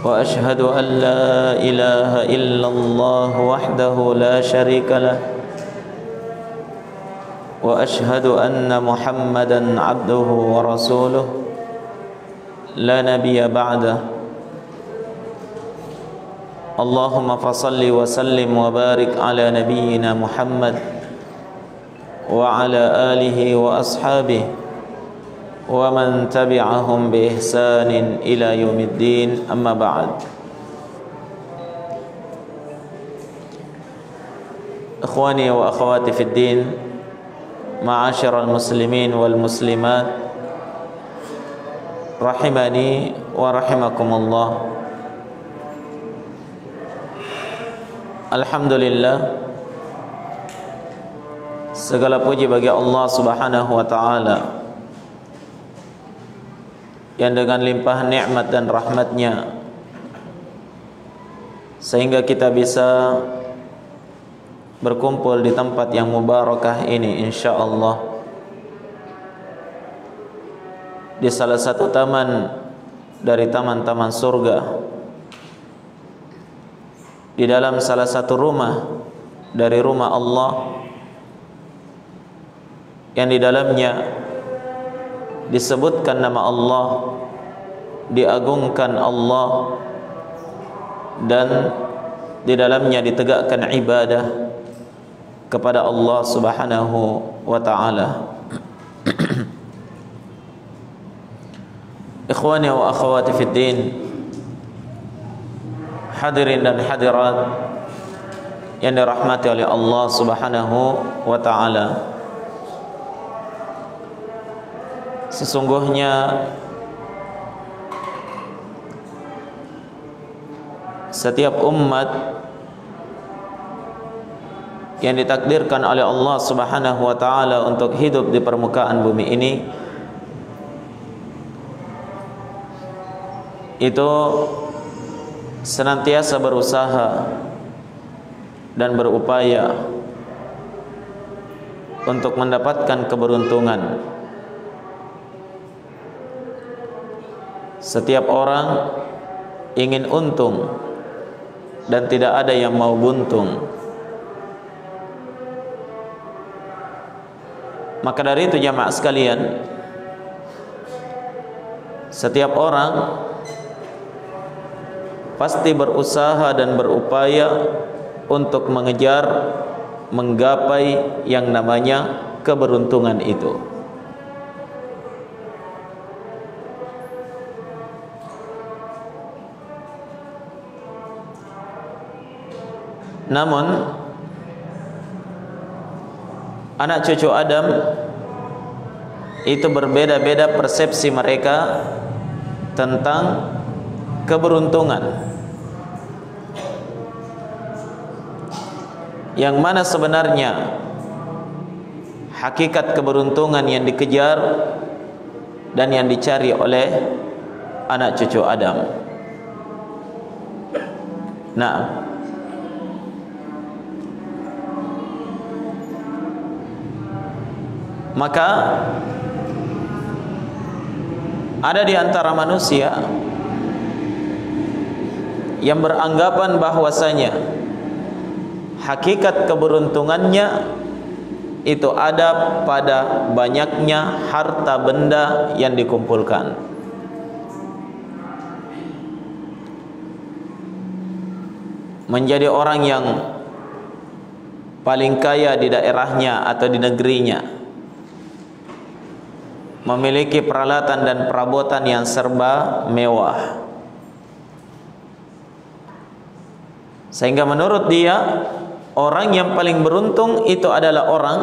وأشهد أن لا إله إلا الله وحده لا شريك له وأشهد أن محمدا عبده ورسوله لا نبي بعده اللهم فصل وسلم وبارك على نبينا محمد وعلى آله وأصحابه ومن تبعهم بإحسان إلى يوم الدين أما بعد إخواني وأخواتي في الدين معاشر المسلمين والمسلمات rahimani wa rahimakumullah. Alhamdulillah, segala puji bagi Allah Subhanahu wa taala yang dengan limpah nikmat dan rahmatnya sehingga kita bisa berkumpul di tempat yang mubarakah ini insyaallah, di salah satu taman dari taman-taman surga, di dalam salah satu rumah dari rumah Allah yang di dalamnya disebutkan nama Allah, diagungkan Allah, dan di dalamnya ditegakkan ibadah kepada Allah Subhanahu wa taala. Ikhwani wa akhwati fid din, hadirin dan hadirat yang dirahmati oleh Allah Subhanahu wa taala. Sesungguhnya setiap umat yang ditakdirkan oleh Allah Subhanahu wa taala untuk hidup di permukaan bumi ini itu senantiasa berusaha dan berupaya untuk mendapatkan keberuntungan. Setiap orang ingin untung dan tidak ada yang mau buntung. Maka dari itu jamaah sekalian, setiap orang pasti berusaha dan berupaya untuk mengejar, menggapai yang namanya keberuntungan itu. Namun anak cucu Adam itu berbeda-beda persepsi mereka tentang keberuntungan, yang mana sebenarnya hakikat keberuntungan yang dikejar dan yang dicari oleh anak cucu Adam. Nah, maka ada di antara manusia yang beranggapan bahwasanya hakikat keberuntungannya itu ada pada banyaknya harta benda yang dikumpulkan. Menjadi orang yang paling kaya di daerahnya atau di negerinya, memiliki peralatan dan perabotan yang serba mewah, sehingga menurut dia orang yang paling beruntung itu adalah orang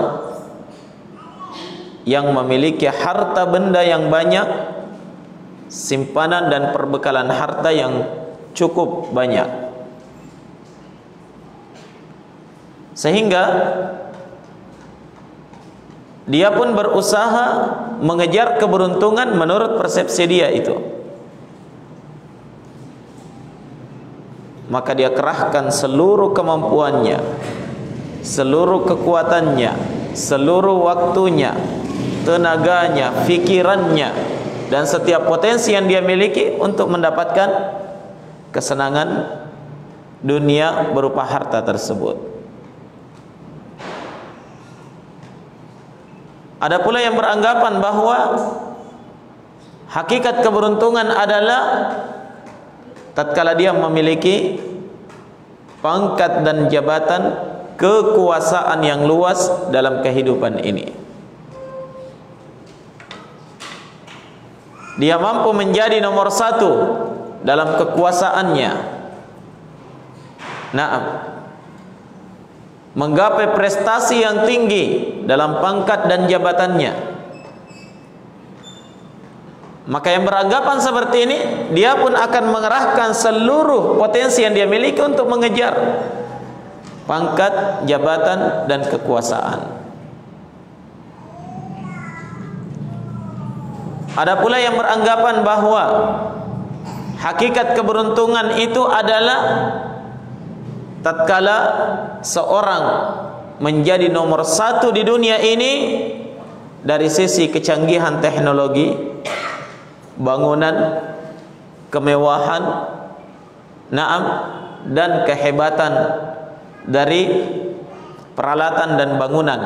yang memiliki harta benda yang banyak, simpanan dan perbekalan harta yang cukup banyak, sehingga dia pun berusaha mengejar keberuntungan menurut persepsi dia itu. Maka dia kerahkan seluruh kemampuannya, seluruh kekuatannya, seluruh waktunya, tenaganya, fikirannya, dan setiap potensi yang dia miliki untuk mendapatkan kesenangan dunia berupa harta tersebut. Ada pula yang beranggapan bahwa hakikat keberuntungan adalah tatkala dia memiliki pangkat dan jabatan, kekuasaan yang luas dalam kehidupan ini. Dia mampu menjadi nomor satu dalam kekuasaannya. Naam, menggapai prestasi yang tinggi dalam pangkat dan jabatannya. Maka yang beranggapan seperti ini, dia pun akan mengerahkan seluruh potensi yang dia miliki untuk mengejar pangkat, jabatan, dan kekuasaan. Ada pula yang beranggapan bahwa hakikat keberuntungan itu adalah tatkala seorang menjadi nomor satu di dunia ini dari sisi kecanggihan teknologi, bangunan, kemewahan, naam, dan kehebatan dari peralatan dan bangunan.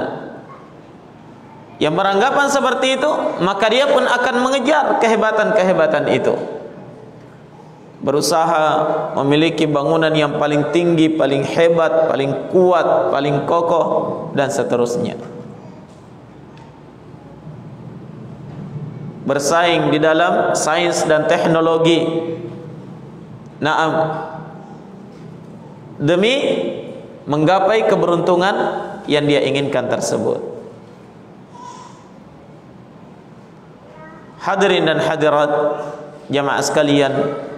Yang beranggapan seperti itu, maka dia pun akan mengejar kehebatan-kehebatan itu, berusaha memiliki bangunan yang paling tinggi, paling hebat, paling kuat, paling kokoh, dan seterusnya. Bersaing di dalam sains dan teknologi, naam, demi menggapai keberuntungan yang dia inginkan tersebut. Hadirin dan hadirat jamaah sekalian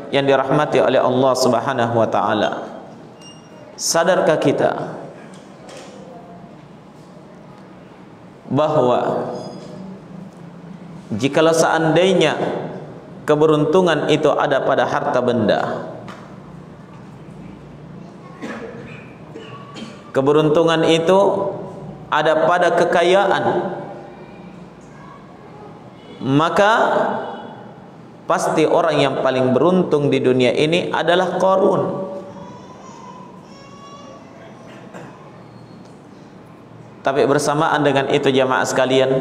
yang dirahmati oleh Allah Subhanahu wa taala, sadarkah kita bahwa jikalau seandainya keberuntungan itu ada pada harta benda, keberuntungan itu ada pada kekayaan, maka pasti orang yang paling beruntung di dunia ini adalah Qarun. Tapi bersamaan dengan itu jamaah sekalian,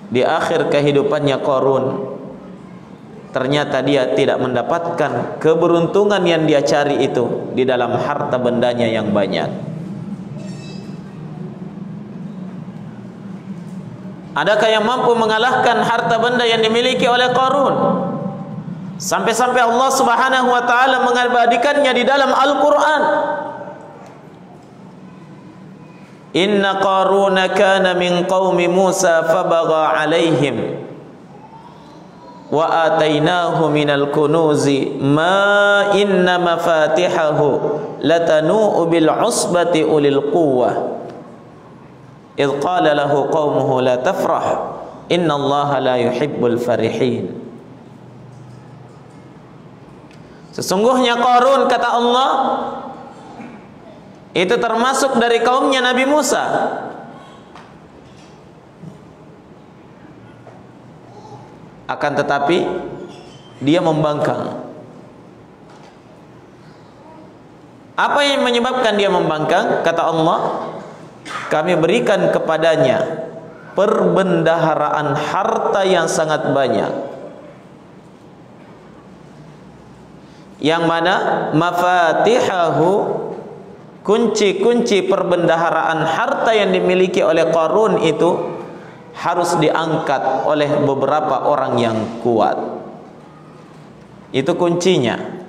di akhir kehidupannya Qarun, ternyata dia tidak mendapatkan keberuntungan yang dia cari itu di dalam harta bendanya yang banyak. Adakah yang mampu mengalahkan harta benda yang dimiliki oleh Qarun? Sampai-sampai Allah Subhanahu wa taala mengabadikannya di dalam Al-Qur'an. Inna Qaruna kana min qaumi Musa fabagha 'alaihim wa atainahu minal kunuzi ma inna mafatihahu latanu bil 'usbati ulil quwwah idh qala lahu qaumuhu la tafrah innallaha la yuhibbul farihin. Sesungguhnya Qarun, kata Allah, itu termasuk dari kaumnya Nabi Musa. Akan tetapi dia membangkang. Apa yang menyebabkan dia membangkang? Kata Allah, kami berikan kepadanya perbendaharaan harta yang sangat banyak, yang mana mafatihahu, kunci-kunci perbendaharaan harta yang dimiliki oleh Qarun itu harus diangkat oleh beberapa orang yang kuat. Itu kuncinya.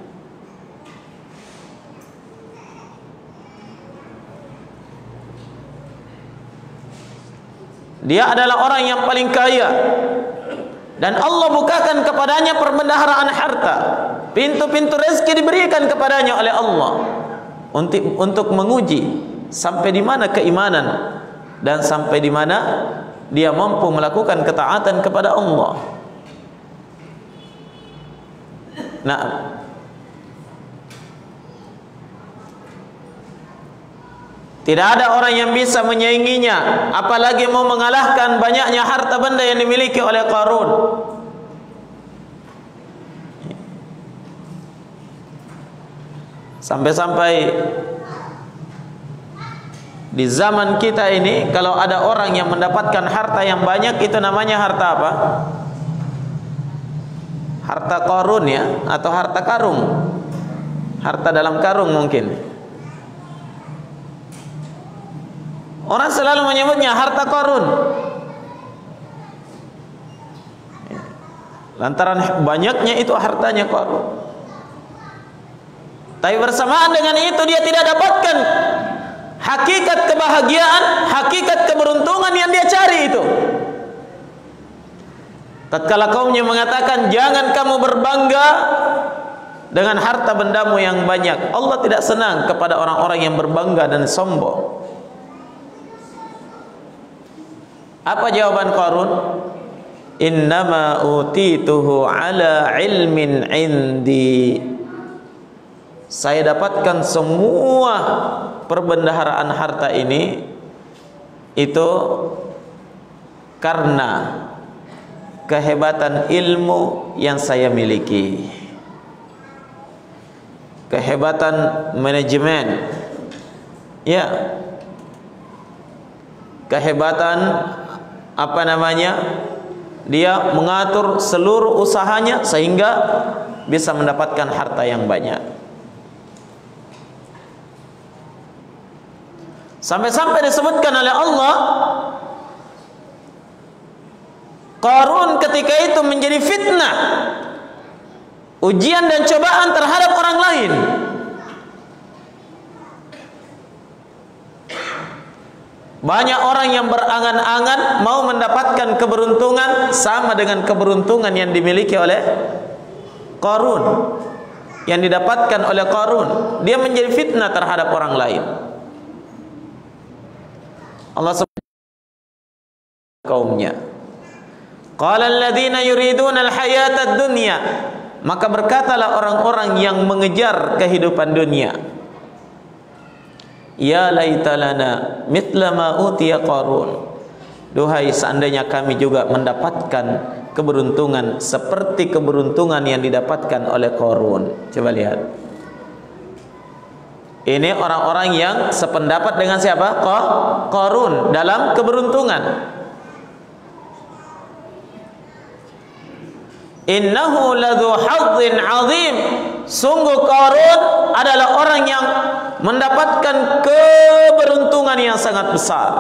Dia adalah orang yang paling kaya, dan Allah bukakan kepadanya perbendaharaan harta. Pintu-pintu rezeki diberikan kepadanya oleh Allah untuk menguji sampai di mana keimanan dan sampai di mana dia mampu melakukan ketaatan kepada Allah. Nah, tidak ada orang yang bisa menyainginya, apalagi mau mengalahkan banyaknya harta benda yang dimiliki oleh Qarun. Sampai-sampai di zaman kita ini, kalau ada orang yang mendapatkan harta yang banyak, itu namanya harta apa? Harta Qarun ya, atau harta karung. Harta dalam karung mungkin. Orang selalu menyebutnya harta Qarun, lantaran banyaknya itu hartanya Qarun. Tapi bersamaan dengan itu dia tidak dapatkan hakikat kebahagiaan, hakikat keberuntungan yang dia cari itu. Tatkala kaumnya mengatakan, jangan kamu berbangga dengan harta bendamu yang banyak. Allah tidak senang kepada orang-orang yang berbangga dan sombong. Apa jawaban Qarun? Innama utituhu ala ilmin indi. Saya dapatkan semua perbendaharaan harta ini itu karena kehebatan ilmu yang saya miliki, kehebatan manajemen, ya, kehebatan apa namanya, dia mengatur seluruh usahanya sehingga bisa mendapatkan harta yang banyak. Sampai-sampai disebutkan oleh Allah, Qarun ketika itu menjadi fitnah, ujian dan cobaan terhadap orang lain. Banyak orang yang berangan-angan mau mendapatkan keberuntungan sama dengan keberuntungan yang dimiliki oleh Qarun, yang didapatkan oleh Qarun. Dia menjadi fitnah terhadap orang lain. Allah sebut kaumnya, qala alladziina yuriduna al-hayata ad-dunya, maka berkatalah orang-orang yang mengejar kehidupan dunia, ya laitalana mithla ma utiya Qarun, duhai seandainya kami juga mendapatkan keberuntungan seperti keberuntungan yang didapatkan oleh Qarun. Coba lihat, ini orang-orang yang sependapat dengan siapa? Qarun dalam keberuntungan. Innahu ladzu hadzin azim, sungguh Qarun adalah orang yang mendapatkan keberuntungan yang sangat besar.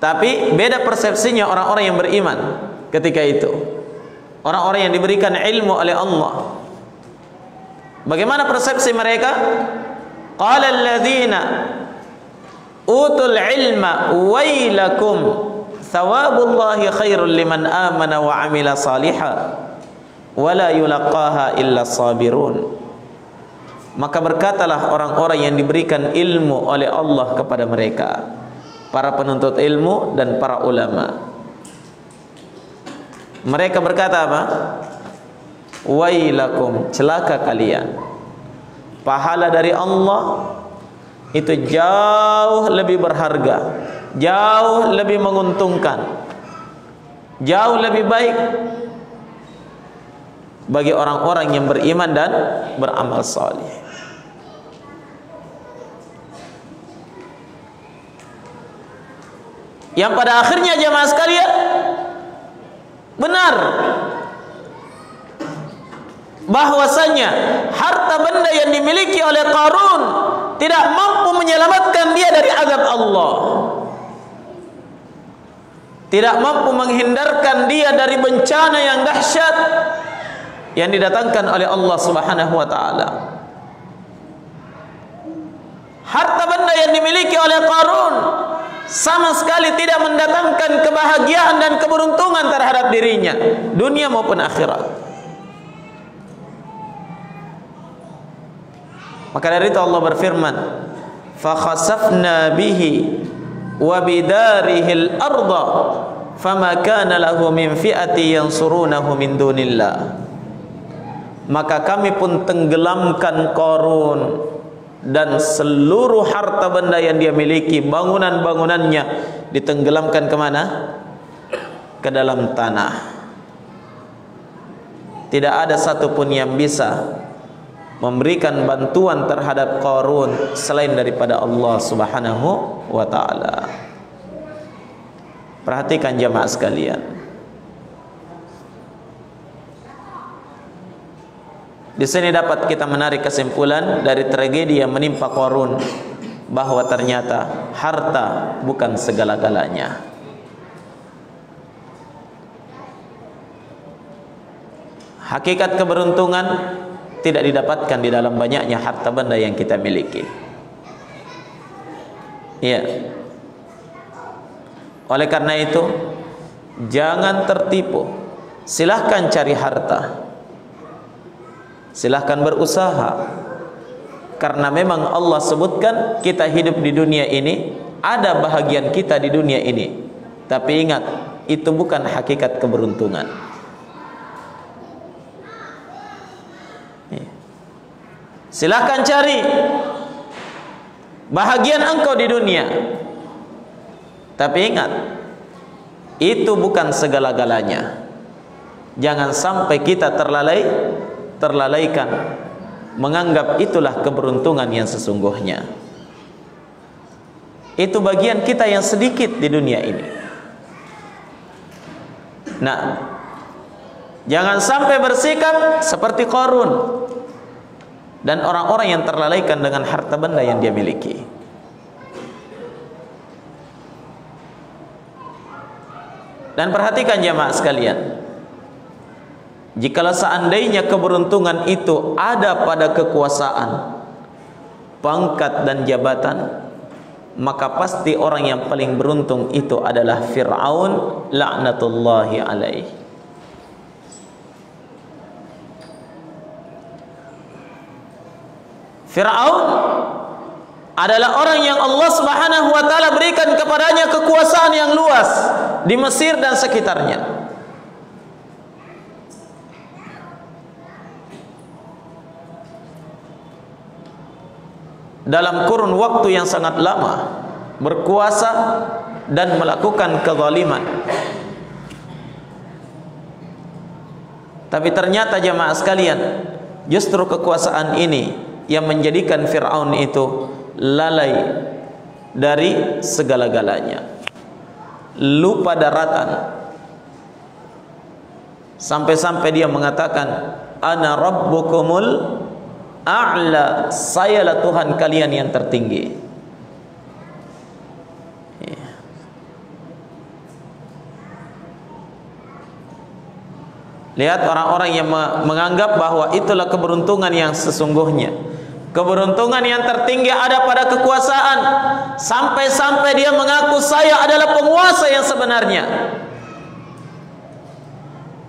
Tapi beda persepsinya orang-orang yang beriman ketika itu. Orang-orang yang diberikan ilmu oleh Allah, bagaimana persepsi mereka? Qala alladziina utul ilma wailakum thawabullahi khairul liman amana wa amila salihan wa la yulaqaha illa sabirun. Maka berkatalah orang-orang yang diberikan ilmu oleh Allah kepada mereka, para penuntut ilmu dan para ulama. Mereka berkata apa? Wailakum, celaka kalian. Pahala dari Allah itu jauh lebih berharga, jauh lebih menguntungkan, jauh lebih baik bagi orang-orang yang beriman dan beramal saleh. Yang pada akhirnya jemaah sekalian, benar bahwasanya harta benda yang dimiliki oleh Qarun tidak mampu menyelamatkan dia dari azab Allah, tidak mampu menghindarkan dia dari bencana yang dahsyat yang didatangkan oleh Allah Subhanahu wa taala. Harta benda yang dimiliki oleh Qarun sama sekali tidak mendatangkan kebahagiaan dan keberuntungan terhadap dirinya, dunia maupun akhirat. Maka dari itu Allah berfirman, fa khasafna bihi wa bidarihil arda fama kana lahu min fi'ati yansurunahu min dunillah. Maka kami pun tenggelamkan Qarun dan seluruh harta benda yang dia miliki, bangunan-bangunannya ditenggelamkan kemana? Ke dalam tanah. tidak ada satupun yang bisa memberikan bantuan terhadap Qarun selain daripada Allah Subhanahu wa taala. Perhatikan jemaah sekalian. Di sini dapat kita menarik kesimpulan dari tragedi yang menimpa Qarun, bahwa ternyata harta bukan segala-galanya. Hakikat keberuntungan tidak didapatkan di dalam banyaknya harta benda yang kita miliki. Iya. Oleh karena itu, jangan tertipu. Silahkan cari harta, silahkan berusaha, karena memang Allah sebutkan kita hidup di dunia ini, ada bahagian kita di dunia ini. Tapi ingat, itu bukan hakikat keberuntungan. Silahkan cari bahagian engkau di dunia, tapi ingat, itu bukan segala-galanya. Jangan sampai kita terlalaikan menganggap itulah keberuntungan yang sesungguhnya. Itu bagian kita yang sedikit di dunia ini. Nah, jangan sampai bersikap seperti Qarun dan orang-orang yang terlalaikan dengan harta benda yang dia miliki. Dan perhatikan jemaah sekalian, jikalau seandainya keberuntungan itu ada pada kekuasaan, pangkat dan jabatan, maka pasti orang yang paling beruntung itu adalah Fir'aun laknatullahi alaih. Fir'aun adalah orang yang Allah Subhanahu wa taala berikan kepadanya kekuasaan yang luas di Mesir dan sekitarnya. Dalam kurun waktu yang sangat lama berkuasa dan melakukan kezaliman. Tapi ternyata jemaah sekalian, justru kekuasaan ini yang menjadikan Fir'aun itu lalai dari segala-galanya, lupa daratan, sampai-sampai dia mengatakan, ana rabbukumul a'la, sayalah Tuhan kalian yang tertinggi. Lihat orang-orang yang menganggap bahwa itulah keberuntungan yang sesungguhnya. Keberuntungan yang tertinggi ada pada kekuasaan, sampai-sampai dia mengaku saya adalah penguasa yang sebenarnya.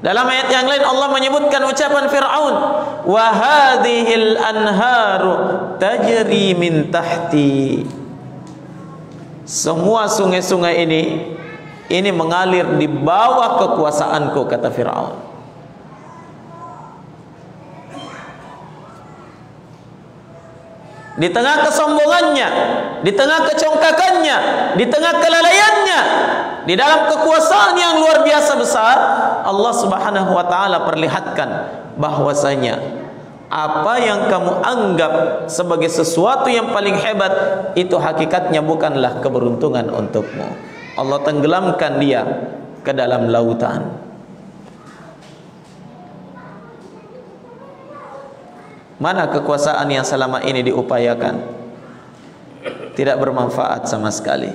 Dalam ayat yang lain Allah menyebutkan ucapan Fir'aun, wa hadhil anharu tajri min tahti. Semua sungai-sungai ini mengalir di bawah kekuasaanku, kata Fir'aun. Di tengah kesombongannya, di tengah kecongkakannya, di tengah kelalaiannya, di dalam kekuasaan yang luar biasa besar, Allah Subhanahu wa taala perlihatkan bahwasanya apa yang kamu anggap sebagai sesuatu yang paling hebat, itu hakikatnya bukanlah keberuntungan untukmu. Allah tenggelamkan dia ke dalam lautan. Mana kekuasaan yang selama ini diupayakan? Tidak bermanfaat sama sekali.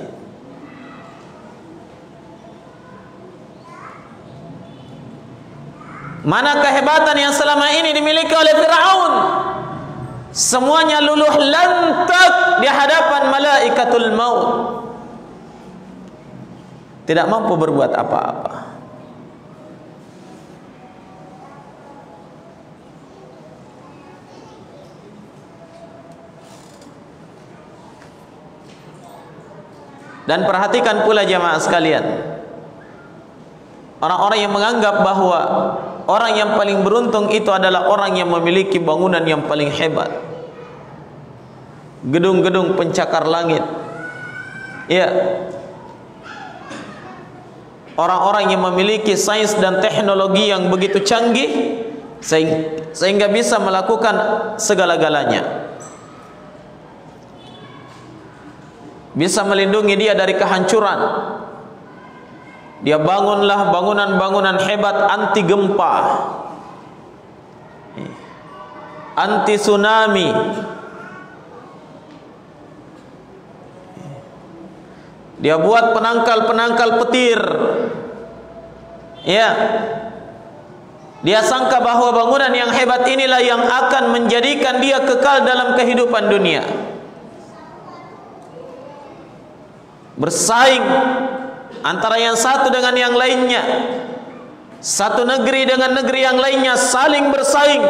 Mana kehebatan yang selama ini dimiliki oleh Fir'aun? Semuanya luluh lantak di hadapan malaikatul maut. Tidak mampu berbuat apa-apa. Dan perhatikan pula jemaah sekalian, orang-orang yang menganggap bahwa orang yang paling beruntung itu adalah orang yang memiliki bangunan yang paling hebat, gedung-gedung pencakar langit, ya, orang-orang yang memiliki sains dan teknologi yang begitu canggih, sehingga bisa melakukan segala-galanya. Bisa melindungi dia dari kehancuran. Dia bangunlah bangunan-bangunan hebat anti gempa, anti tsunami. Dia buat penangkal-penangkal petir. Ya. Dia sangka bahwa bangunan yang hebat inilah yang akan menjadikan dia kekal dalam kehidupan dunia. Bersaing antara yang satu dengan yang lainnya. Satu negeri dengan negeri yang lainnya saling bersaing.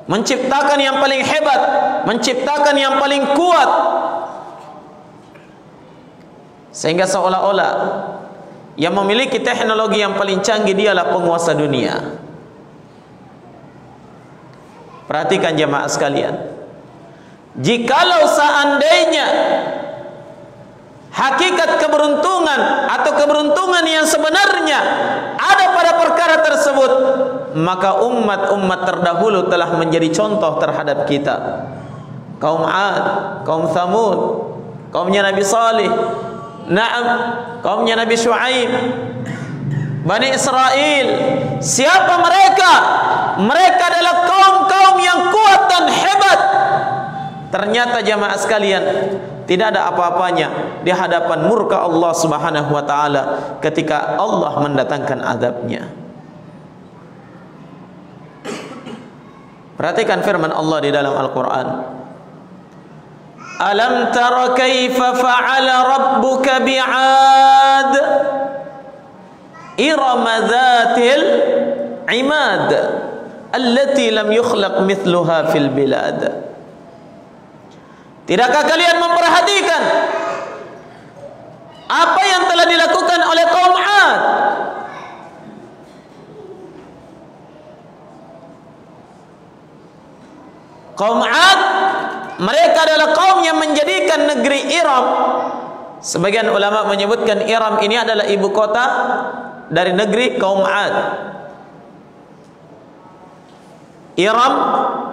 Menciptakan yang paling hebat, menciptakan yang paling kuat. Sehingga seolah-olah yang memiliki teknologi yang paling canggih dialah penguasa dunia. Perhatikan jemaah sekalian, jikalau seandainya hakikat keberuntungan atau keberuntungan yang sebenarnya ada pada perkara tersebut, maka umat-umat terdahulu telah menjadi contoh terhadap kita. Kaum 'Ad, kaum Thamud, kaumnya Nabi Salih, kaumnya Nabi Syuaib, Bani Israel. Siapa mereka? Mereka adalah kaum-kaum yang kuat dan hebat. Ternyata jamaah sekalian, tidak ada apa-apanya di hadapan murka Allah Subhanahu wa taala ketika Allah mendatangkan azabnya. Perhatikan firman Allah di dalam Al-Qur'an. Alam tara kaifa fa'ala rabbuka bi'ad irama dhatil imad allati lam yukhlaq mithluha fil bilad. Tidakkah kalian memperhatikan apa yang telah dilakukan oleh kaum 'Ad? Kaum 'Ad, mereka adalah kaum yang menjadikan negeri Iram. Sebagian ulama menyebutkan Iram ini adalah ibu kota dari negeri kaum 'Ad. Iram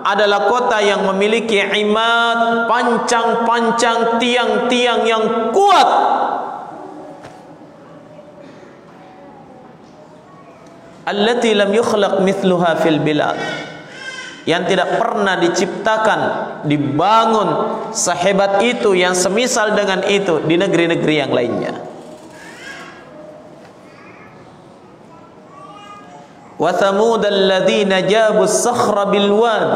adalah kota yang memiliki imad, pancang-pancang tiang-tiang yang kuat. Allati lam yukhlaq mithluha fil bilad, yang tidak pernah diciptakan, dibangun sehebat itu, yang semisal dengan itu di negeri-negeri yang lainnya. Wa thamud alladhina jabu as-sakhra bil wad.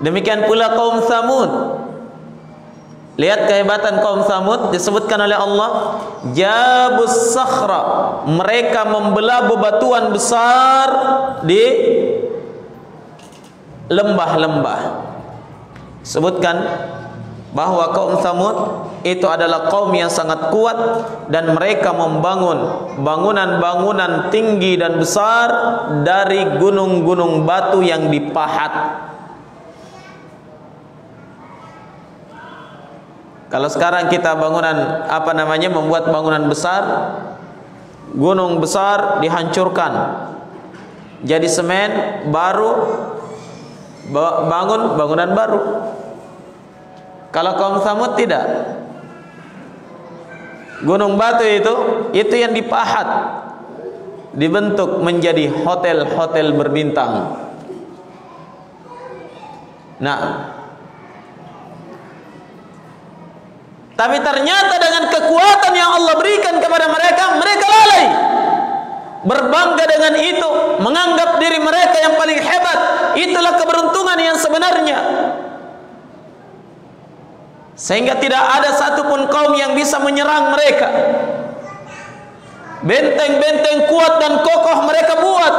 Demikian pula kaum Thamud. Lihat kehebatan kaum Thamud disebutkan oleh Allah, jabu as-sakhra, mereka membelah bebatuan besar di lembah-lembah. Sebutkan bahwa kaum Thamud itu adalah kaum yang sangat kuat dan mereka membangun bangunan-bangunan tinggi dan besar dari gunung-gunung batu yang dipahat. Kalau sekarang kita membuat bangunan besar, gunung besar dihancurkan, jadi semen baru, bangun bangunan baru. Kalau kaum Thamud tidak, gunung batu itu yang dipahat, dibentuk menjadi hotel-hotel berbintang. Nah, tapi ternyata dengan kekuatan yang Allah berikan kepada mereka, mereka lalai, berbangga dengan itu, menganggap diri mereka yang paling hebat. Itulah keberuntungan yang sebenarnya, sehingga tidak ada satupun kaum yang bisa menyerang mereka. Benteng-benteng kuat dan kokoh mereka buat.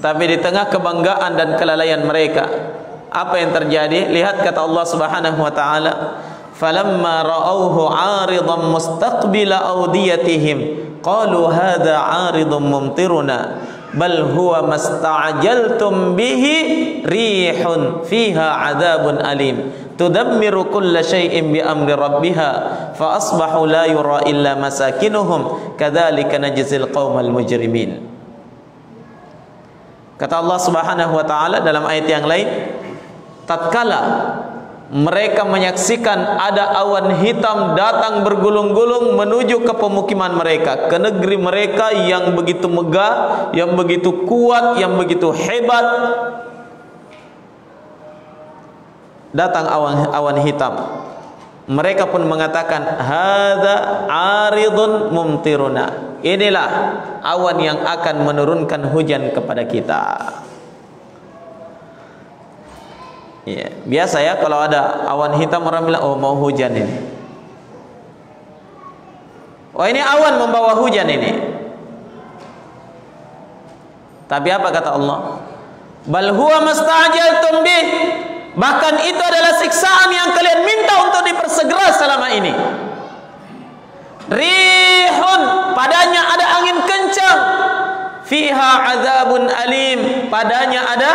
Tapi di tengah kebanggaan dan kelalaian mereka, apa yang terjadi? Lihat kata Allah Subhanahu wa taala, falamma ra'awhu 'aridan mustaqbila awdiyatihim qalu hadza 'aridun mumtiruna bal huwa masta'jaltum bihi rihun fiha 'adzabun alim tudammiru kulla syai'in bi amri rabbiha fa asbahu la yura illa masakinuhum kadzalika najzil qaumal mujrimin. Kata Allah Subhanahu wa taala dalam ayat yang lain, tatkala mereka menyaksikan ada awan hitam datang bergulung-gulung menuju ke pemukiman mereka, ke negeri mereka yang begitu megah, yang begitu kuat, yang begitu hebat. Datang awan hitam, mereka pun mengatakan, hadza aridun mumtiruna, inilah awan yang akan menurunkan hujan kepada kita. Ya, biasa ya kalau ada awan hitam orang bilang, oh mau hujan ini. Oh ini awan membawa hujan ini. Tapi apa kata Allah? Bal huwa mastajaltum bih. Bahkan itu adalah siksaan yang kalian minta untuk dipersegera selama ini. Rihun, padanya ada angin kencang. Fiha azabun alim, padanya ada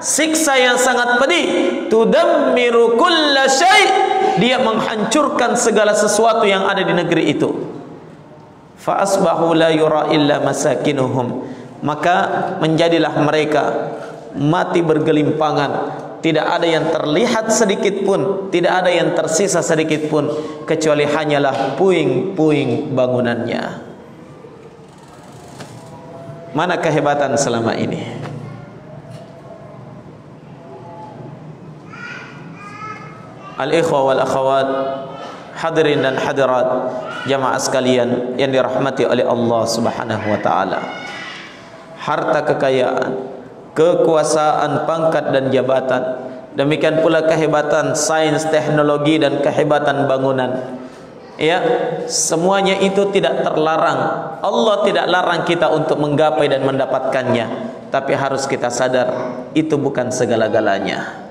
siksa yang sangat pedih. Tudammiru kulla syai', dia menghancurkan segala sesuatu yang ada di negeri itu. Fa asbahu la yura illa masakinuhum, maka menjadilah mereka mati bergelimpangan, tidak ada yang terlihat sedikit pun, tidak ada yang tersisa sedikit pun, kecuali hanyalah puing-puing bangunannya. Mana kehebatan selama ini? Al-ikhwa wal akhawat, hadirin dan hadirat jamaah sekalian yang dirahmati oleh Allah Subhanahu wa taala. Harta kekayaan, kekuasaan, pangkat dan jabatan, demikian pula kehebatan sains, teknologi dan kehebatan bangunan, ya, semuanya itu tidak terlarang. Allah tidak larang kita untuk menggapai dan mendapatkannya, tapi harus kita sadar itu bukan segala-galanya.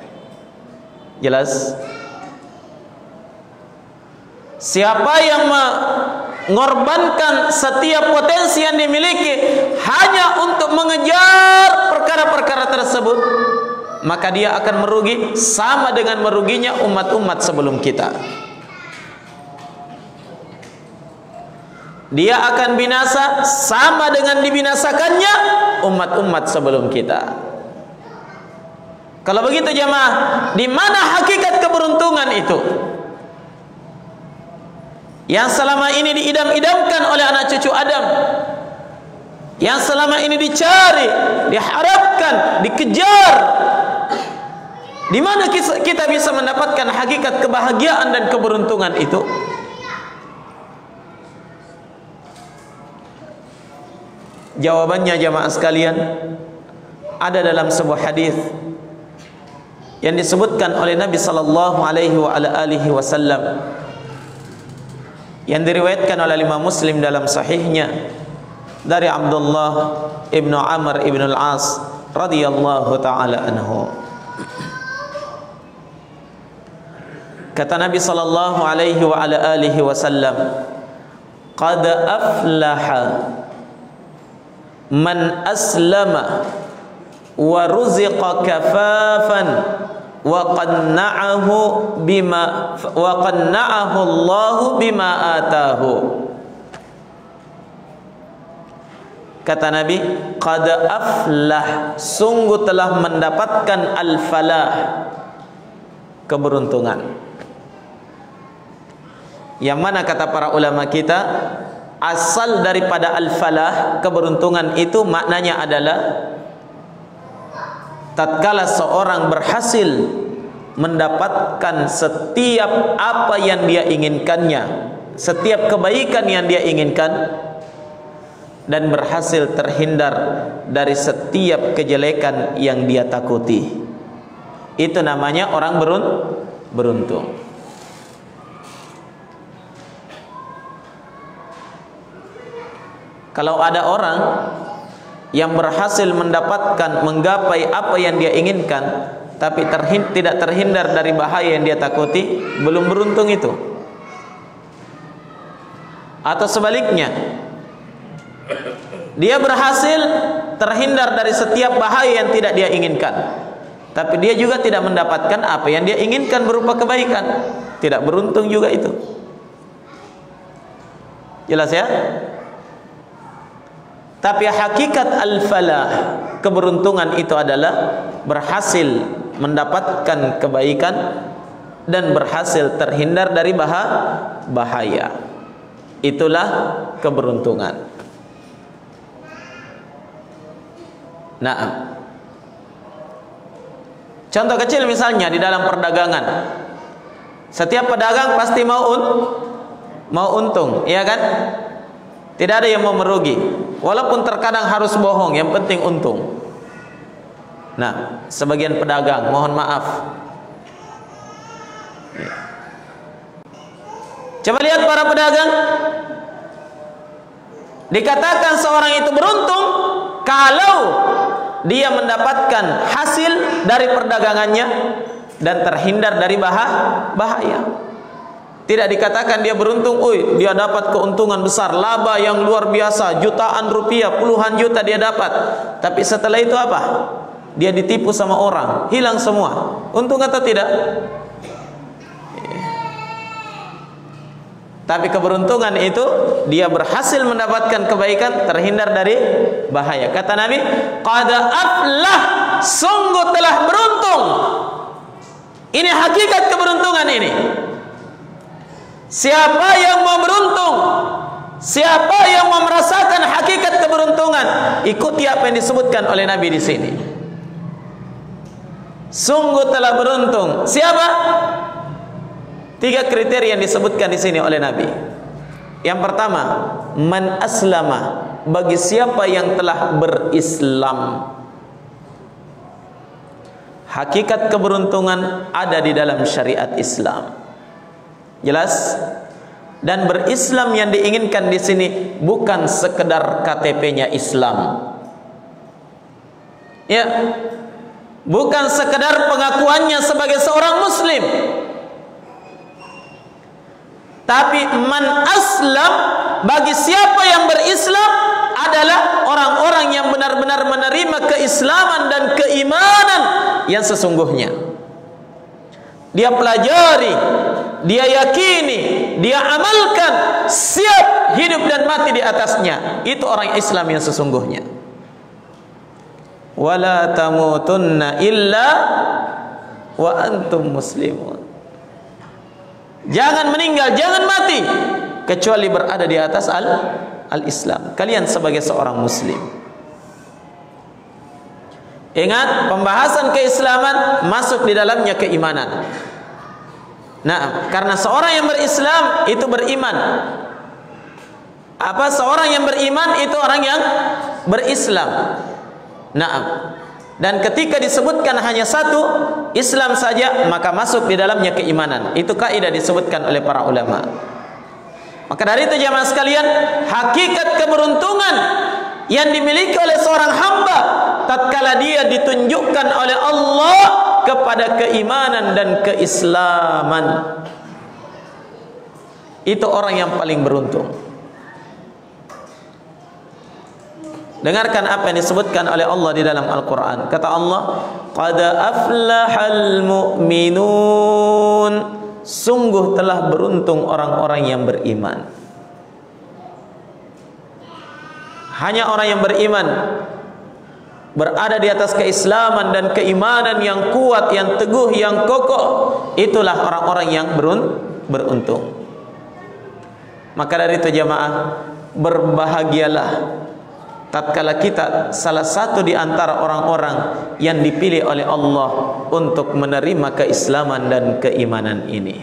Jelas? Siapa yang mengorbankan setiap potensi yang dimiliki hanya untuk mengejar perkara-perkara tersebut, maka dia akan merugi sama dengan meruginya umat-umat sebelum kita. Dia akan binasa sama dengan dibinasakannya umat-umat sebelum kita. Kalau begitu jemaah, di mana hakikat keberuntungan itu? Yang selama ini diidam-idamkan oleh anak cucu Adam, yang selama ini dicari, diharapkan, dikejar. Di mana kita bisa mendapatkan hakikat kebahagiaan dan keberuntungan itu? Jawabannya jamaah sekalian ada dalam sebuah hadis yang disebutkan oleh Nabi sallallahu alaihi wasallam, yang diriwayatkan oleh Imam Muslim dalam sahihnya dari Abdullah ibnu Amr ibnu al-As radhiyallahu taala anhu. Kata Nabi sallallahu alaihi wasallam, qad aflaha man aslama wa ruziqa kafafan wa qanna'ahu Allahu bima atahu. Kata Nabi, qad aflah, sungguh telah mendapatkan al-falah, keberuntungan. Yang mana kata para ulama kita, asal daripada al-falah, keberuntungan itu maknanya adalah tatkala seorang berhasil mendapatkan setiap apa yang dia inginkannya, setiap kebaikan yang dia inginkan, dan berhasil terhindar dari setiap kejelekan yang dia takuti. Itu namanya orang beruntung. Kalau ada orang yang berhasil mendapatkan, menggapai apa yang dia inginkan, tapi tidak terhindar dari bahaya yang dia takuti, belum beruntung itu. Atau sebaliknya, dia berhasil terhindar dari setiap bahaya yang tidak dia inginkan, tapi dia juga tidak mendapatkan apa yang dia inginkan berupa kebaikan. Tidak beruntung juga itu. Jelas ya? Tapi hakikat al-falah, keberuntungan itu adalah berhasil mendapatkan kebaikan dan berhasil terhindar dari bahaya. Itulah keberuntungan. Nah, contoh kecil misalnya di dalam perdagangan. Setiap pedagang pasti mau untung, iya kan? Tidak ada yang mau merugi. Walaupun terkadang harus bohong, yang penting untung. Nah, sebagian pedagang, mohon maaf. Coba lihat para pedagang. Dikatakan seorang itu beruntung kalau dia mendapatkan hasil dari perdagangannya dan terhindar dari bahaya. Tidak dikatakan dia beruntung, dia dapat keuntungan besar, laba yang luar biasa, jutaan rupiah, puluhan juta dia dapat. Tapi setelah itu apa? Dia ditipu sama orang, hilang semua. Untung atau tidak? Tapi keberuntungan itu dia berhasil mendapatkan kebaikan, terhindar dari bahaya. Kata Nabi, qad aflah, sungguh telah beruntung. Ini hakikat keberuntungan ini. Siapa yang mau beruntung, siapa yang mau merasakan hakikat keberuntungan, ikuti apa yang disebutkan oleh Nabi di sini. Sungguh telah beruntung. Siapa? 3 kriteria yang disebutkan di sini oleh Nabi. Yang pertama, man aslama, bagi siapa yang telah berislam. Hakikat keberuntungan ada di dalam syariat Islam. Jelas? Dan berislam yang diinginkan di sini bukan sekedar KTP-nya Islam. Ya. Bukan sekedar pengakuannya sebagai seorang muslim. Tapi man aslam, bagi siapa yang berislam adalah orang-orang yang benar-benar menerima keislaman dan keimanan yang sesungguhnya. Dia pelajari, dia yakini, dia amalkan, siap hidup dan mati di atasnya. Itu orang Islam yang sesungguhnya. Wala tamutunna illa wa antum muslimun. Jangan meninggal, jangan mati kecuali berada di atas al-Islam. Kalian sebagai seorang muslim. Ingat, pembahasan keislaman masuk di dalamnya keimanan. Nah, karena seorang yang berislam itu beriman. Apa? Seorang yang beriman itu orang yang berislam. Nah, dan ketika disebutkan hanya satu Islam saja, maka masuk di dalamnya keimanan. Itu kaidah disebutkan oleh para ulama. Maka dari itu jemaah sekalian, hakikat keberuntungan yang dimiliki oleh seorang hamba tatkala dia ditunjukkan oleh Allah kepada keimanan dan keislaman, itu orang yang paling beruntung. Dengarkan apa yang disebutkan oleh Allah di dalam Al-Quran. Kata Allah, qad aflahal mu'minun, sungguh telah beruntung orang-orang yang beriman. Hanya orang yang beriman, berada di atas keislaman dan keimanan yang kuat, yang teguh, yang kokoh, itulah orang-orang yang beruntung. Maka dari itu jamaah, berbahagialah tatkala kita salah satu di antara orang-orang yang dipilih oleh Allah untuk menerima keislaman dan keimanan ini.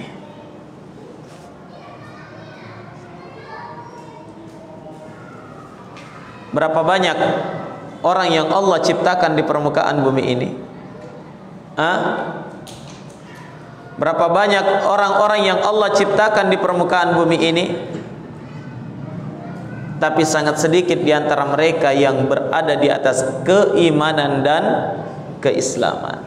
Berapa banyak orang yang Allah ciptakan di permukaan bumi ini? Berapa banyak orang-orang yang Allah ciptakan di permukaan bumi ini? Tapi sangat sedikit di antara mereka yang berada di atas keimanan dan keislaman.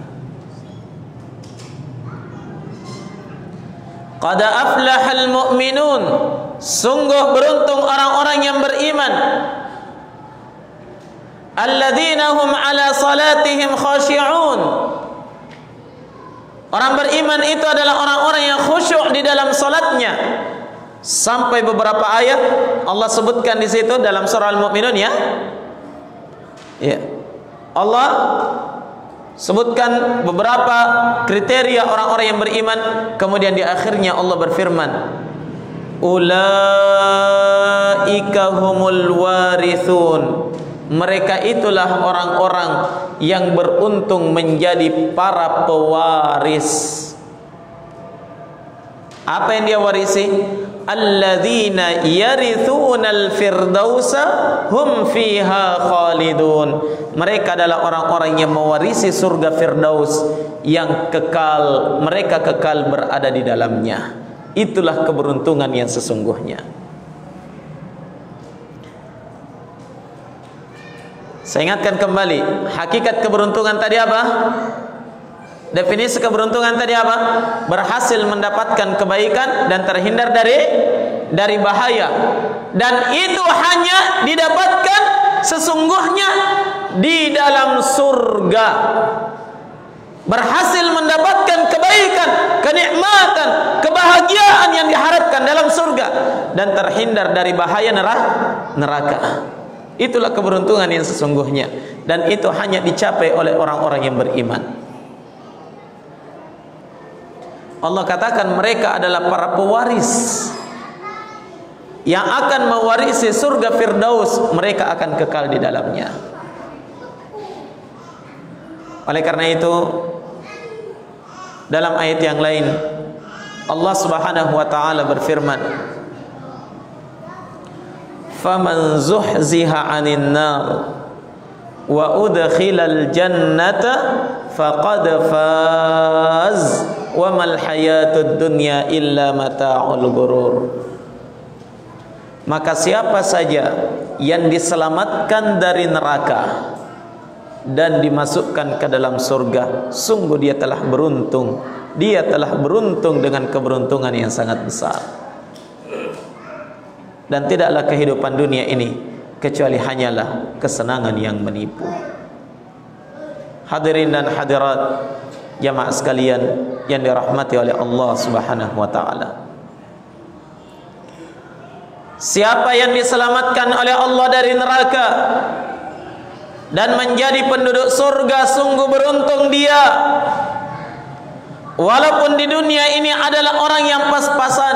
Qad aflahal mu'minun, sungguh beruntung orang-orang yang beriman. Alladzina hum ala salatihim khashi'un, Orang beriman itu adalah orang-orang yang khusyuk di dalam salatnya. Sampai beberapa ayat Allah sebutkan di situ dalam surah Al-Mu'minun, ya. Ya. Allah sebutkan beberapa kriteria orang-orang yang beriman, kemudian di akhirnya Allah berfirman, ulaika humul warithun. Mereka itulah orang-orang yang beruntung menjadi para pewaris. Apa yang dia warisi? Alladzina yarithunal firdausa hum fiha khalidun. Mereka adalah orang-orang yang mewarisi surga Firdaus yang kekal, mereka kekal berada di dalamnya. Itulah keberuntungan yang sesungguhnya. Saya ingatkan kembali, hakikat keberuntungan tadi apa? Definisi keberuntungan tadi apa? Berhasil mendapatkan kebaikan dan terhindar dari bahaya. Dan itu hanya didapatkan sesungguhnya di dalam surga. Berhasil mendapatkan kebaikan, kenikmatan, kebahagiaan yang diharapkan dalam surga dan terhindar dari bahaya neraka. Itulah keberuntungan yang sesungguhnya, dan itu hanya dicapai oleh orang-orang yang beriman. Allah katakan mereka adalah para pewaris yang akan mewarisi surga Firdaus, mereka akan kekal di dalamnya. Oleh karena itu, dalam ayat yang lain Allah Subhanahu wa taala berfirman, faman zuhziha 'anil nar wa udkhilal jannata faqad faz wa mal hayatud dunya illa mata'ul ghurur. Maka siapa saja yang diselamatkan dari neraka dan dimasukkan ke dalam surga, sungguh dia telah beruntung. Dia telah beruntung dengan keberuntungan yang sangat besar. Dan tidaklah kehidupan dunia ini kecuali hanyalah kesenangan yang menipu. Hadirin dan hadirat jamaah sekalian yang dirahmati oleh Allah Subhanahu wa taala. Siapa yang diselamatkan oleh Allah dari neraka dan menjadi penduduk surga, sungguh beruntung dia. Walaupun di dunia ini adalah orang yang pas-pasan,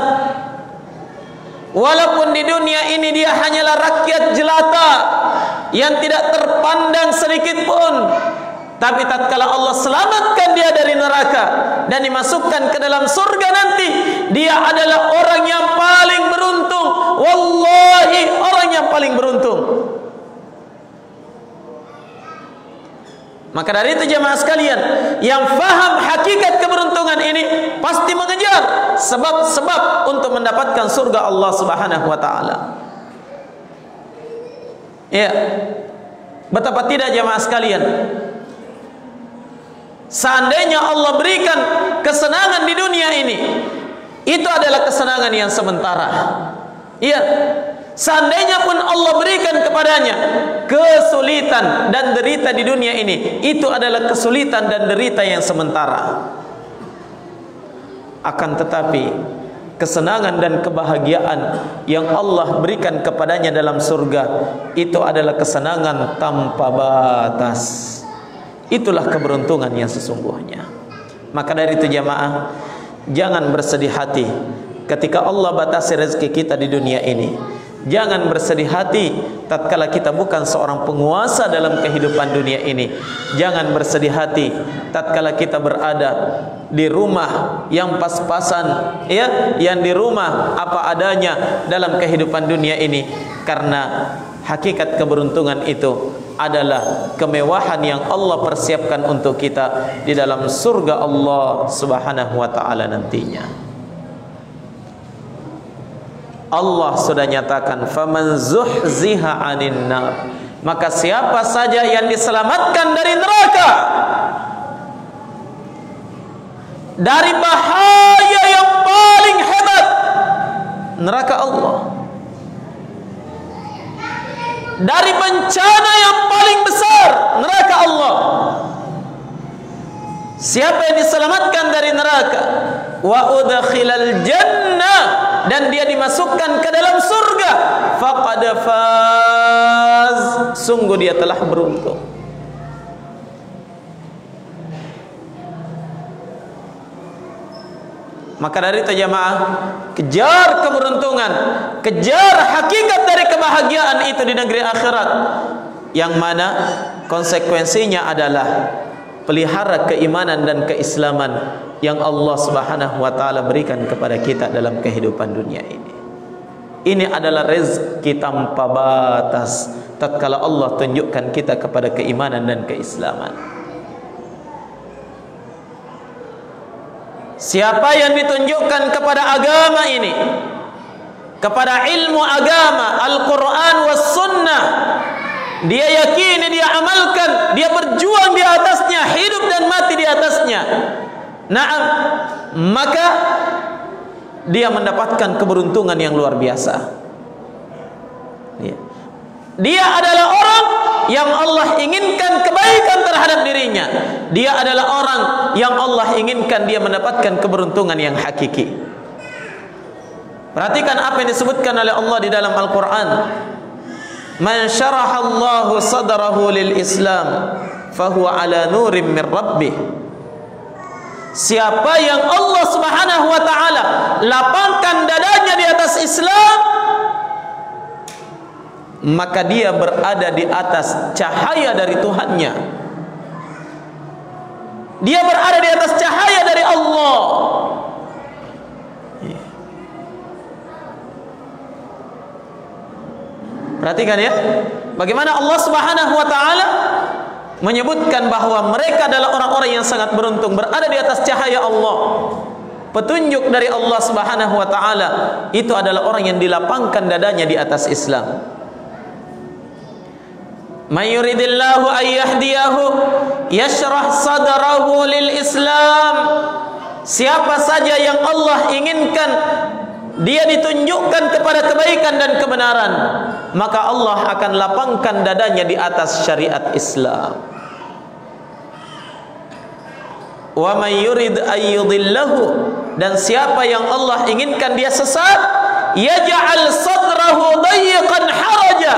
walaupun di dunia ini dia hanyalah rakyat jelata yang tidak terpandang sedikit pun, tapi tatkala Allah selamatkan dia dari neraka dan dimasukkan ke dalam surga nanti, dia adalah orang yang paling beruntung. Wallahi, orang yang paling beruntung. Maka dari itu jemaah sekalian, yang faham hakikat keberuntungan ini pasti mengejar sebab-sebab untuk mendapatkan surga Allah Subhanahu wa taala. Ya. Betapa tidak jemaah sekalian, seandainya Allah berikan kesenangan di dunia ini, itu adalah kesenangan yang sementara. Iya. Seandainya pun Allah berikan kepadanya kesulitan dan derita di dunia ini, itu adalah kesulitan dan derita yang sementara. Akan tetapi kesenangan dan kebahagiaan yang Allah berikan kepadanya dalam surga, itu adalah kesenangan tanpa batas. Itulah keberuntungan yang sesungguhnya. Maka dari itu jamaah, jangan bersedih hati ketika Allah batasi rezeki kita di dunia ini. Jangan bersedih hati tatkala kita bukan seorang penguasa dalam kehidupan dunia ini. Jangan bersedih hati tatkala kita berada di rumah yang pas-pasan, ya, yang di rumah apa adanya dalam kehidupan dunia ini, karena hakikat keberuntungan itu adalah kemewahan yang Allah persiapkan untuk kita di dalam surga Allah Subhanahu wa taala nantinya. Allah sudah nyatakan faman zuhziha 'anil nar, maka siapa saja yang diselamatkan dari neraka, dari bahaya yang paling hebat, neraka Allah, dari bencana yang paling besar, neraka Allah. Siapa yang diselamatkan dari neraka, wa udkhilal jannah, dan dia dimasukkan ke dalam surga, faqad faz, sungguh dia telah beruntung. Maka dari itu jamaah, kejar keberuntungan, kejar hakikat dari kebahagiaan itu di negeri akhirat, yang mana konsekuensinya adalah pelihara keimanan dan keislaman yang Allah Subhanahu wa taala berikan kepada kita dalam kehidupan dunia ini. Ini adalah rezeki tanpa batas tatkala Allah tunjukkan kita kepada keimanan dan keislaman. Siapa yang ditunjukkan kepada agama ini, kepada ilmu agama Al-Quran was sunnah, dia yakini, dia amalkan, dia berjuang di atasnya, hidup dan mati di atasnya, na'am, maka dia mendapatkan keberuntungan yang luar biasa. Dia adalah orang yang Allah inginkan kebaikan terhadap dirinya. Dia adalah orang yang Allah inginkan dia mendapatkan keberuntungan yang hakiki. Perhatikan apa yang disebutkan oleh Allah di dalam Al-Quran. Man syarahallahu sadrahu lil Islam fahuwa ala nurim min rabbih. Siapa yang Allah Subhanahu wa taala lapangkan dadanya di atas Islam, maka dia berada di atas cahaya dari Tuhannya. Dia berada di atas cahaya dari Allah. Perhatikan ya, bagaimana Allah Subhanahu wa taala menyebutkan bahwa mereka adalah orang-orang yang sangat beruntung, berada di atas cahaya Allah. Petunjuk dari Allah Subhanahu wa taala itu adalah orang yang dilapangkan dadanya di atas Islam. Man yuridillahu an yahdiyahu yashrah sadrahu lil Islam. Siapa saja yang Allah inginkan dia ditunjukkan kepada kebaikan dan kebenaran, maka Allah akan lapangkan dadanya di atas syariat Islam. Wa man yurid an yudhillahu, dan siapa yang Allah inginkan dia sesat, yaj'al sadrahu dayyqan haraja,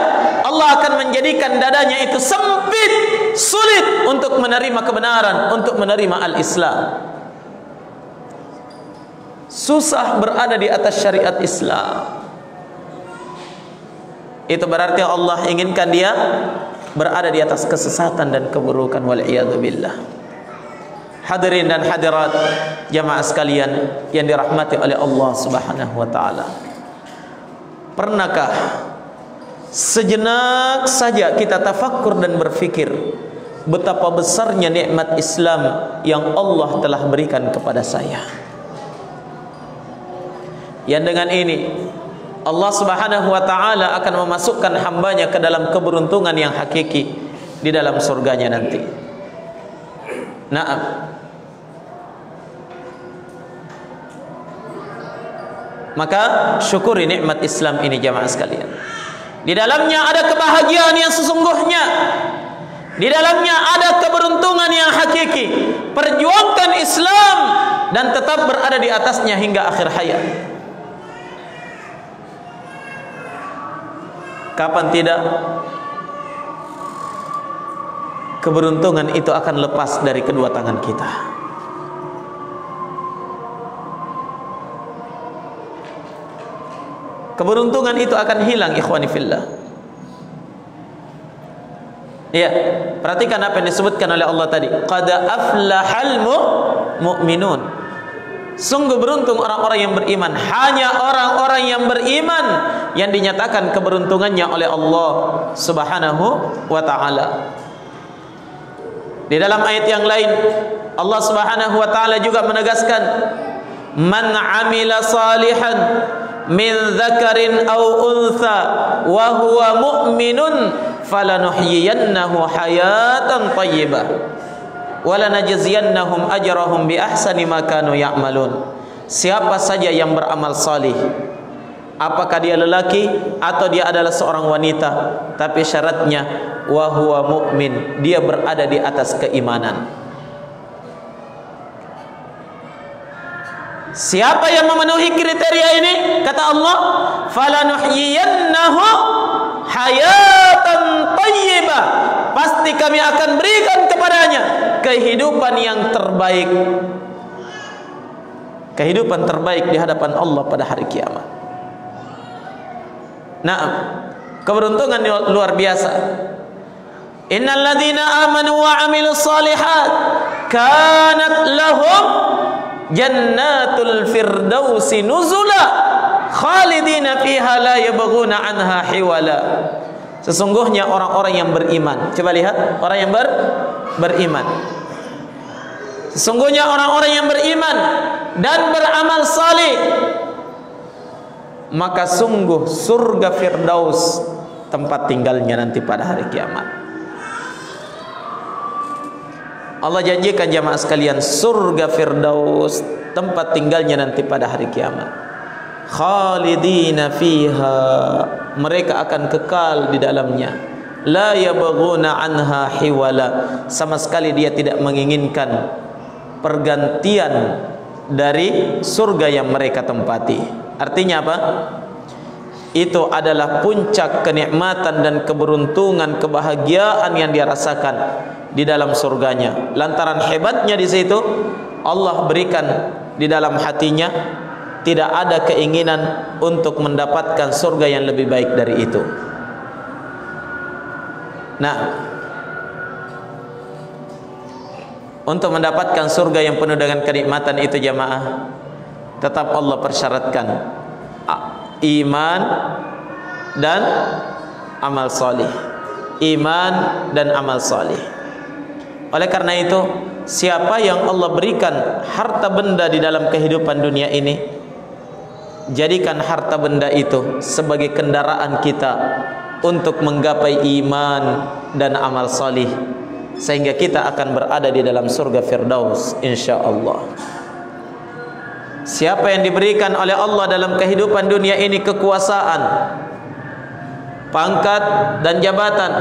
Allah akan menjadikan dadanya itu sempit, sulit untuk menerima kebenaran, untuk menerima al-Islam. Susah berada di atas syariat Islam. Itu berarti Allah inginkan dia berada di atas kesesatan dan keburukan, wal iyadu billah. Hadirin dan hadirat jamaah sekalian yang dirahmati oleh Allah Subhanahu wa taala. Pernahkah sejenak saja kita tafakkur dan berfikir betapa besarnya nikmat Islam yang Allah telah berikan kepada saya? Yang dengan ini Allah Subhanahu wa taala akan memasukkan hambanya ke dalam keberuntungan yang hakiki di dalam surganya nanti. Naam. Maka syukuri nikmat Islam ini jamaah sekalian. Di dalamnya ada kebahagiaan yang sesungguhnya. Di dalamnya ada keberuntungan yang hakiki. Perjuangkan Islam dan tetap berada di atasnya hingga akhir hayat. Kapan tidak keberuntungan itu akan lepas dari kedua tangan kita. Keberuntungan itu akan hilang, ikhwani fillah. Ya, perhatikan apa yang disebutkan oleh Allah tadi. Qad aflahal mu'minun. Sungguh beruntung orang-orang yang beriman. Hanya orang-orang yang beriman yang dinyatakan keberuntungannya oleh Allah Subhanahu wa ta'ala. Di dalam ayat yang lain Allah Subhanahu wa ta'ala juga menegaskan, man amila salihan min dzakarin aw untha wa huwa mu'minun falanuhyiyannahu hayatan thayyibah walanajziyannahum ajrahum bi ahsani ma kanu ya'malun. Siapa saja yang beramal salih, apakah dia lelaki atau dia adalah seorang wanita, tapi syaratnya wa huwa mu'min, dia berada di atas keimanan. Siapa yang memenuhi kriteria ini? Kata Allah, falanuhyiyannahu hayatan thayyibah. Pasti kami akan berikan kepadanya kehidupan yang terbaik. Kehidupan terbaik di hadapan Allah pada hari kiamat. Nah, keberuntungan luar biasa. Innal ladzina amanu wa 'amilus shalihat kanat lahum jannatul firdausi nuzula khalidina fiha la yabghuna anha hiwala. Sesungguhnya orang-orang yang beriman, coba lihat orang yang beriman. Sesungguhnya orang-orang yang beriman dan beramal saleh, maka sungguh surga Firdaus tempat tinggalnya nanti pada hari kiamat. Allah janjikan jamaah sekalian, surga Firdaus tempat tinggalnya nanti pada hari kiamat. Khalidina fiha, mereka akan kekal di dalamnya. La yabghuna anha hiwala, sama sekali dia tidak menginginkan pergantian dari surga yang mereka tempati. Artinya apa? Itu adalah puncak kenikmatan dan keberuntungan, kebahagiaan yang dia rasakan di dalam surganya. Lantaran hebatnya di situ, Allah berikan di dalam hatinya tidak ada keinginan untuk mendapatkan surga yang lebih baik dari itu. Nah, untuk mendapatkan surga yang penuh dengan kenikmatan itu jamaah, tetap Allah persyaratkan iman dan amal salih. Iman dan amal salih. Oleh karena itu, siapa yang Allah berikan harta benda di dalam kehidupan dunia ini, jadikan harta benda itu sebagai kendaraan kita untuk menggapai iman dan amal salih, sehingga kita akan berada di dalam surga Firdaus insyaallah. Siapa yang diberikan oleh Allah dalam kehidupan dunia ini kekuasaan, pangkat dan jabatan,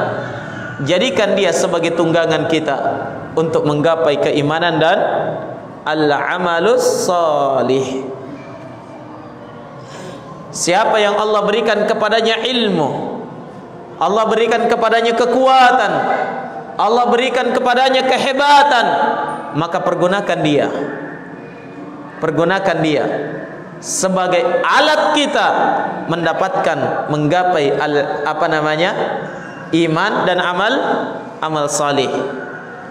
jadikan dia sebagai tunggangan kita untuk menggapai keimanan dan al-amalus salih. Siapa yang Allah berikan kepadanya ilmu, Allah berikan kepadanya kekuatan, Allah berikan kepadanya kehebatan, maka pergunakan dia. Pergunakan dia sebagai alat kita mendapatkan, menggapai iman dan amal salih,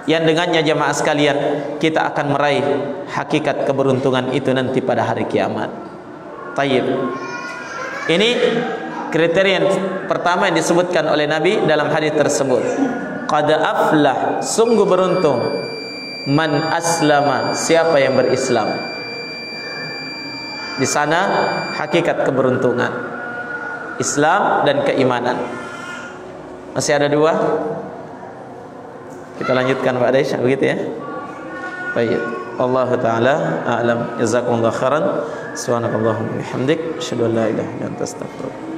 yang dengannya jamaah sekalian kita akan meraih hakikat keberuntungan itu nanti pada hari kiamat. Tayyib. Ini kriteria yang pertama yang disebutkan oleh Nabi dalam hadis tersebut. Qad aflah, sungguh beruntung, man aslama, siapa yang berislam. Di sana hakikat keberuntungan, Islam dan keimanan. Masih ada dua. Kita lanjutkan Pak Aisyah, begitu ya. Baik. Allah taala a'lam. Jazakumullahu khairan. Subhanakallahumma wa bihamdik, asyhadu an la ilaha illa anta astaghfiruka